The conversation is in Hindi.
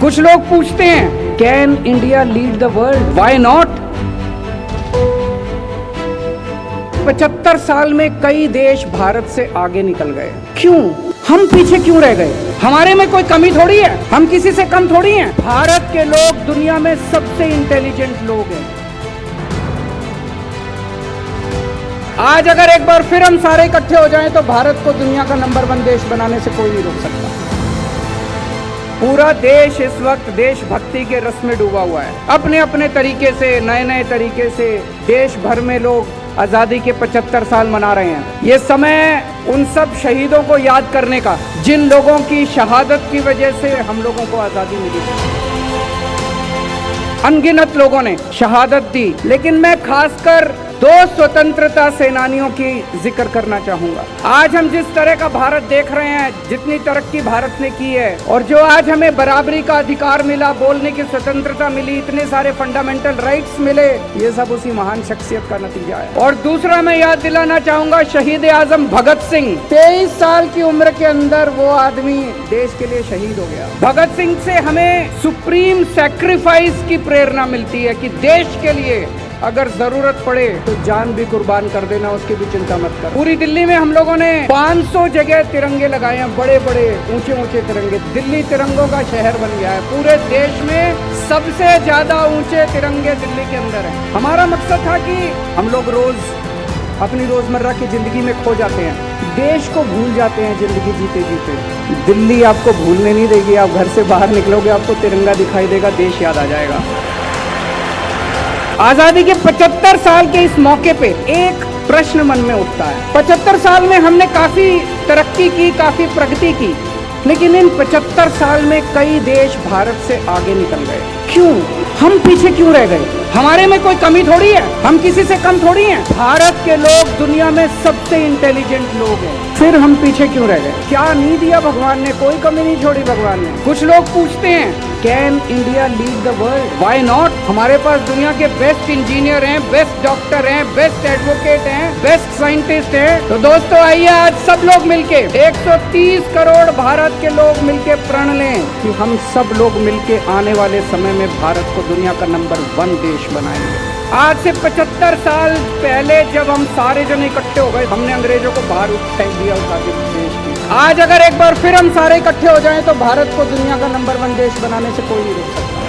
कुछ लोग पूछते हैं can India lead the world, why not. 75 साल में कई देश भारत से आगे निकल गए, क्यों? हम पीछे क्यों रह गए? हमारे में कोई कमी थोड़ी है, हम किसी से कम थोड़ी हैं। भारत के लोग दुनिया में सबसे इंटेलिजेंट लोग हैं। आज अगर एक बार फिर हम सारे इकट्ठे हो जाएं तो भारत को दुनिया का नंबर 1 देश बनाने से कोई नहीं रोक सकता। पूरा देश इस वक्त देशभक्ति के रस में डूबा हुआ है। अपने अपने तरीके से, नए नए तरीके से देश भर में लोग आज़ादी के 75 साल मना रहे हैं। ये समय उन सब शहीदों को याद करने का, जिन लोगों की शहादत की वजह से हम लोगों को आज़ादी मिली। अनगिनत लोगों ने शहादत दी, लेकिन मैं खासकर 2 स्वतंत्रता सेनानियों की जिक्र करना चाहूंगा। आज हम जिस तरह का भारत देख रहे हैं, जितनी तरक्की भारत ने की है, और जो आज हमें बराबरी का अधिकार मिला, बोलने की स्वतंत्रता मिली, इतने सारे फंडामेंटल राइट्स मिले, ये सब उसी महान शख्सियत का नतीजा है। और दूसरा मैं याद दिलाना चाहूंगा शहीद आजम भगत सिंह। 23 साल की उम्र के अंदर वो आदमी देश के लिए शहीद हो गया। भगत सिंह से हमें सुप्रीम सैक्रिफाइस की प्रेरणा मिलती है कि देश के लिए अगर जरूरत पड़े तो जान भी कुर्बान कर देना, उसकी भी चिंता मत कर। पूरी दिल्ली में हम लोगों ने 500 जगह तिरंगे लगाए हैं, बड़े बड़े ऊंचे ऊंचे तिरंगे। दिल्ली तिरंगों का शहर बन गया है। पूरे देश में सबसे ज्यादा ऊंचे तिरंगे दिल्ली के अंदर हैं। हमारा मकसद था कि हम लोग रोज अपनी रोजमर्रा की जिंदगी में खो जाते हैं, देश को भूल जाते हैं जिंदगी जीते जीते। दिल्ली आपको भूलने नहीं देगी। आप घर से बाहर निकलोगे, आपको तिरंगा दिखाई देगा, देश याद आ जाएगा। आजादी के 75 साल के इस मौके पे एक प्रश्न मन में उठता है। 75 साल में हमने काफी तरक्की की, काफी प्रगति की, लेकिन इन 75 साल में कई देश भारत से आगे निकल गए, क्यों? हम पीछे क्यों रह गए? हमारे में कोई कमी थोड़ी है, हम किसी से कम थोड़ी हैं। भारत के लोग दुनिया में सबसे इंटेलिजेंट लोग हैं, फिर हम पीछे क्यों रह गए? क्या नहीं दिया भगवान ने? कोई कमी नहीं छोड़ी भगवान ने। कुछ लोग पूछते हैं can India lead the world, why not. हमारे पास दुनिया के बेस्ट इंजीनियर हैं, बेस्ट डॉक्टर हैं, बेस्ट एडवोकेट हैं, बेस्ट साइंटिस्ट हैं। तो दोस्तों आइए आज सब लोग मिलके 130 करोड़ भारत के लोग मिलके प्रण लें कि हम सब लोग मिलके आने वाले समय में भारत को दुनिया का नंबर 1 देश बनाएंगे। आज से 75 साल पहले जब हम सारे जन इकट्ठे हो गए, हमने अंग्रेजों को बाहर फेंक दिया उस आगे देश की। आज अगर एक बार फिर हम सारे इकट्ठे हो जाएं तो भारत को दुनिया का नंबर 1 देश बनाने से कोई नहीं रोक सकता।